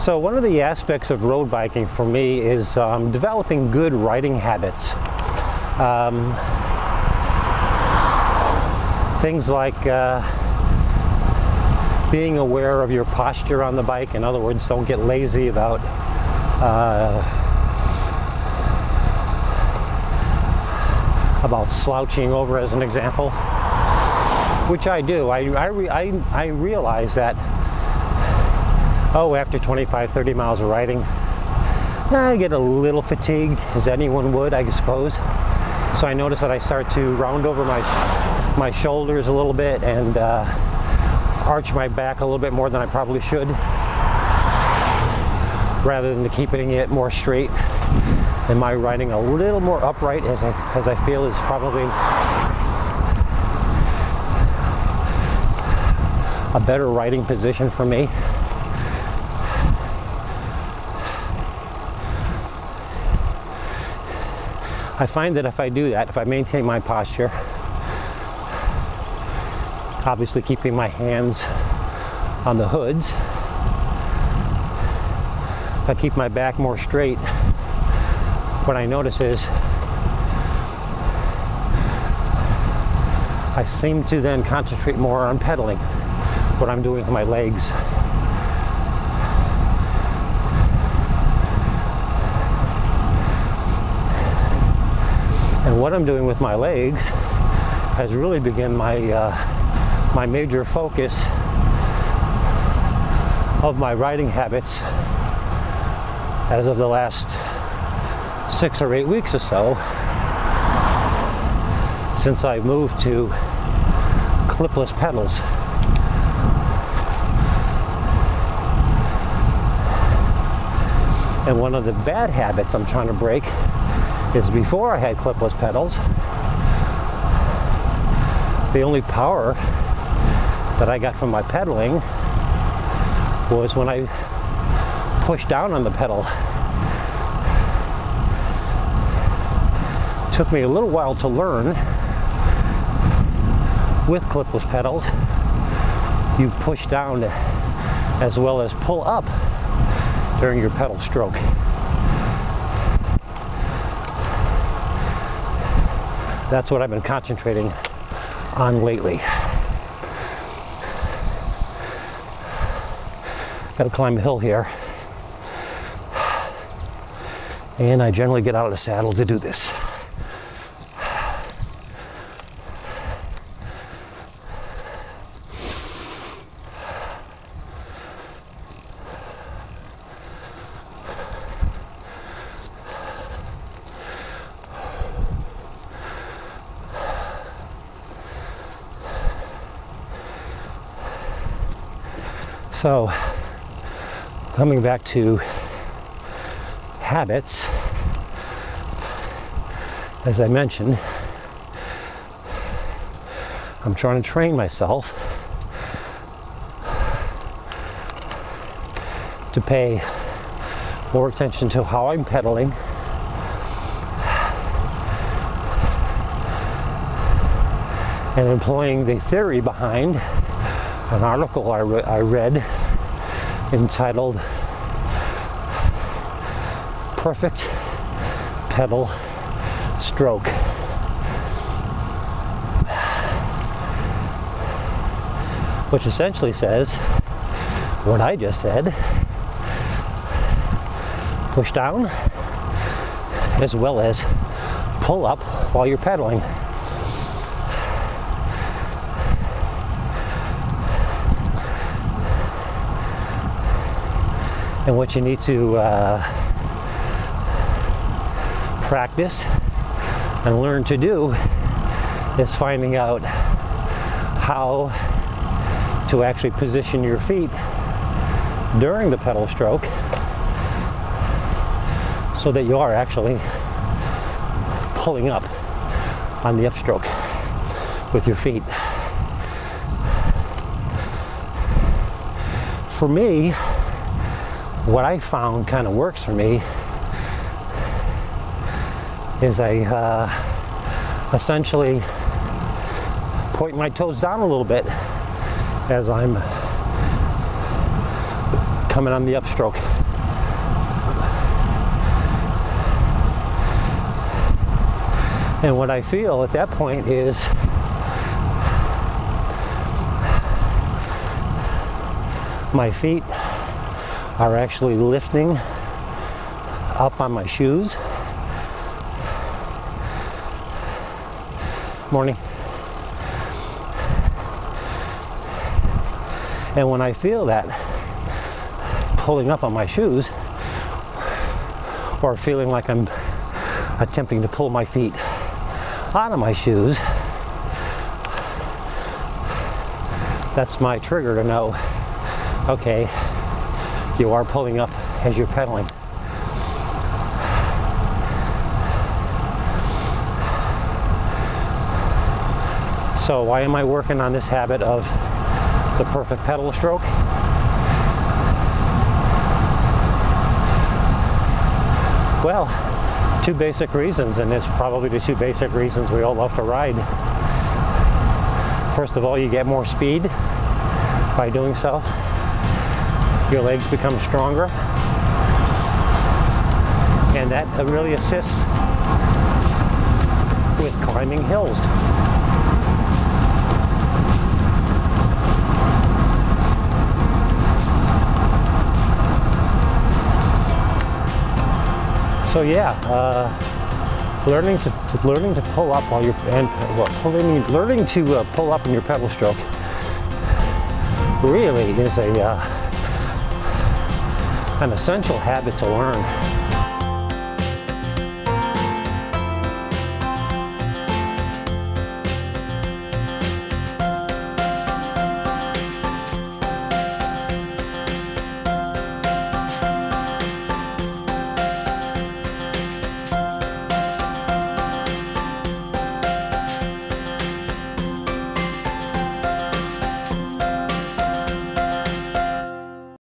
So one of the aspects of road biking for me is developing good riding habits. Things like being aware of your posture on the bike. In other words, don't get lazy about slouching over, as an example, which I do. I realize that, after 25-30 miles of riding, I get a little fatigued, as anyone would, I suppose. So I notice that I start to round over my shoulders a little bit and arch my back a little bit more than I probably should, rather than keeping it more straight. And my riding a little more upright, as I feel is probably a better riding position for me. I find that if I do that, if I maintain my posture, obviously keeping my hands on the hoods, if I keep my back more straight, what I notice is I seem to then concentrate more on pedaling, what I'm doing with my legs. And what I'm doing with my legs has really begun my major focus of my riding habits as of the last 6 or 8 weeks or so, since I moved to clipless pedals. And one of the bad habits I'm trying to break is, before I had clipless pedals, the only power that I got from my pedaling was when I pushed down on the pedal. It took me a little while to learn. With clipless pedals, you push down as well as pull up during your pedal stroke. That's what I've been concentrating on lately. Got to climb a hill here, and I generally get out of the saddle to do this. So, coming back to habits, as I mentioned, I'm trying to train myself to pay more attention to how I'm pedaling, and employing the theory behind an article I read entitled "Perfect Pedal Stroke." Which essentially says what I just said: push down as well as pull up while you're pedaling. And what you need to practice and learn to do is finding out how to actually position your feet during the pedal stroke so that you are actually pulling up on the upstroke with your feet. For me, what I found kind of works for me is I essentially point my toes down a little bit as I'm coming on the upstroke. And what I feel at that point is my feet are actually lifting up on my shoes. Morning. And when I feel that pulling up on my shoes, or feeling like I'm attempting to pull my feet out of my shoes, that's my trigger to know, okay, you are pulling up as you're pedaling. So why am I working on this habit of the perfect pedal stroke? Well, two basic reasons, and it's probably the two basic reasons we all love to ride. First of all, you get more speed by doing so. Your legs become stronger, and that really assists with climbing hills. So yeah, learning to pull up while you're learning to pull up in your pedal stroke really is an essential habit to learn.